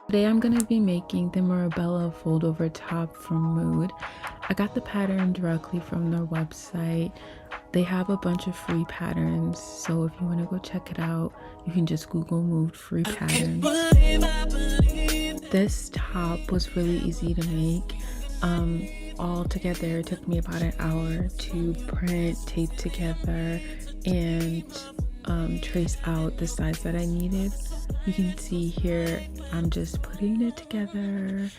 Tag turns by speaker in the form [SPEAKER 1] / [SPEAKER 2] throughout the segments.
[SPEAKER 1] Today I'm going to be making the Marbella fold over top from Mood. I got the pattern directly from their website. They have a bunch of free patterns, so if you want to go check it out, you can just Google Mood free pattern. This top was really easy to make. All together it took me about an hour to print, tape together, and trace out the size that I needed. You can see here I'm just putting it together.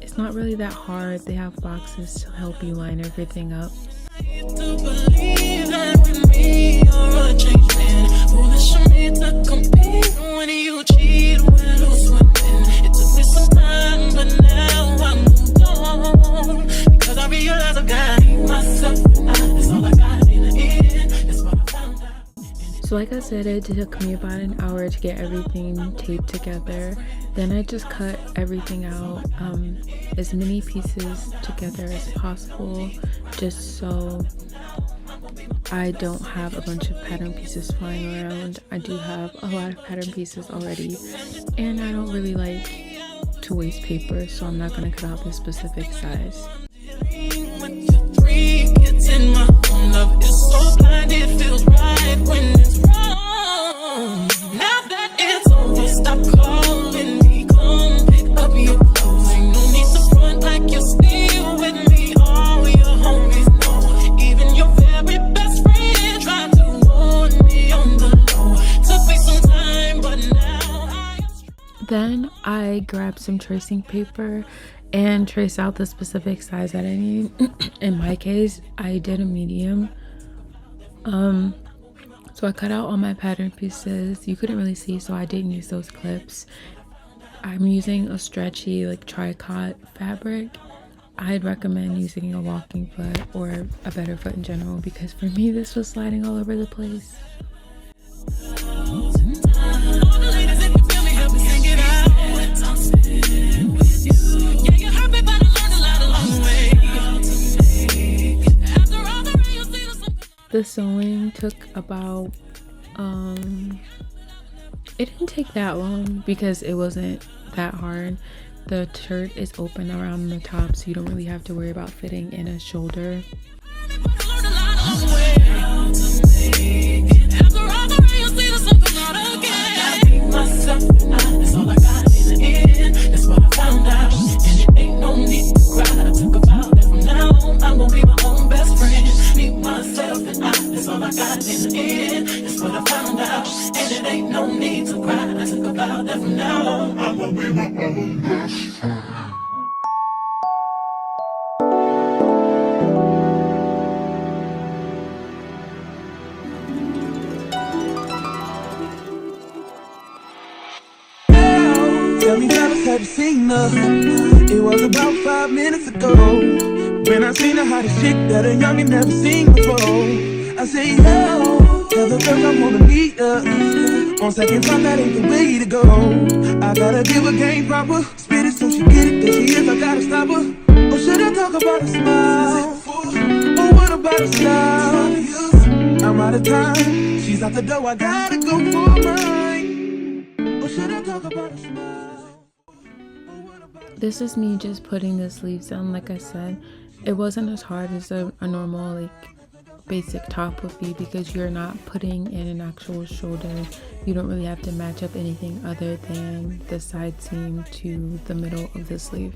[SPEAKER 1] It's not really that hard. They have boxes to help you line everything up. So like I said, it took me about an hour to get everything taped together. Then I just cut everything out, as many pieces together as possible, just so I don't have a bunch of pattern pieces flying around. I do have a lot of pattern pieces already, and I don't really like to waste paper, so I'm not going to cut out the specific size. Then I grabbed some tracing paper and traced out the specific size that I need. In my case, I did a medium. So I cut out all my pattern pieces. You couldn't really see, so I didn't use those clips. I'm using a stretchy like tricot fabric. I'd recommend using a walking foot or a better foot in general, because for me this was sliding all over the place. The sewing took about, it didn't take that long because it wasn't that hard. The shirt is open around the top, so you don't really have to worry about fitting in a shoulder.
[SPEAKER 2] Tell me, fellas, have you seen her? It was about 5 minutes ago when I seen the hottest chick that a youngin' never seen before. I say, yo, tell the girls I wanna meet her. On second thought, that ain't the way to go. I gotta give her game proper, spit it so she get it. There she is, I gotta stop her. Or should I talk about a smile? Or what about a style? I'm out of time, she's out the door, I gotta go for mine. Or should I talk about a smile?
[SPEAKER 1] This is me just putting the sleeves on. Like I said, it wasn't as hard as a normal like basic top would be, because you're not putting in an actual shoulder. You don't really have to match up anything other than the side seam to the middle of the sleeve.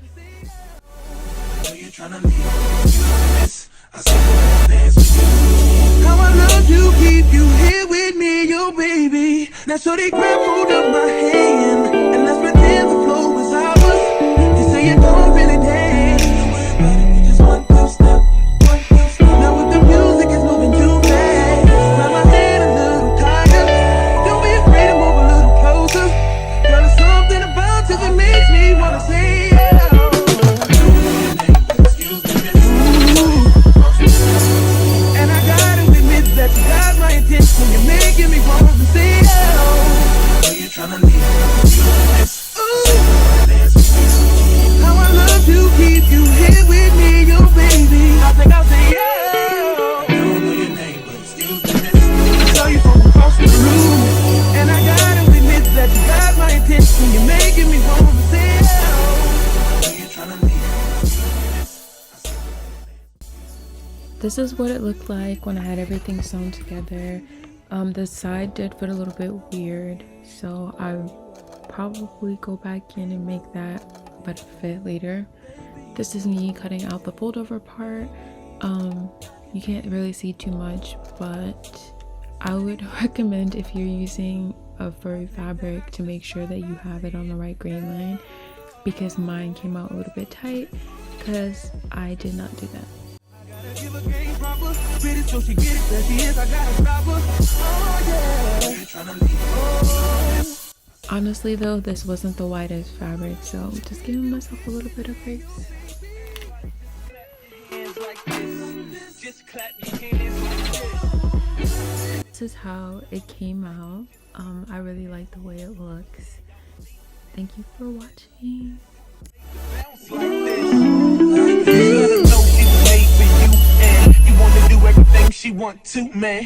[SPEAKER 2] How I love you, keep you here with me, yo baby. Now so they grab hold of my hand and let's pretend the flow was ours. You say you don't really dance, just one two-step. Now with the music it's moving too fast, grab my hand a little tighter. Don't be afraid to move a little closer. Girl, there's something about you that makes me wanna say that you got my attention, you're making me want to say, oh, you're trying to leave. when you're making me want to say, oh, you're trying to leave.
[SPEAKER 1] This is what it looked like when I had everything sewn together. The side did fit a little bit weird, so I'll probably go back in and make that but fit later. This is me cutting out the fold over part. You can't really see too much, but I would recommend, if you're using a furry fabric, to make sure that you have it on the right grain line, because mine came out a little bit tight because I did not do that. Honestly though, this wasn't the whitest fabric, so just giving myself a little bit of grace. This is how it came out. I really like the way it looks. Thank you for watching.
[SPEAKER 2] She want to, man.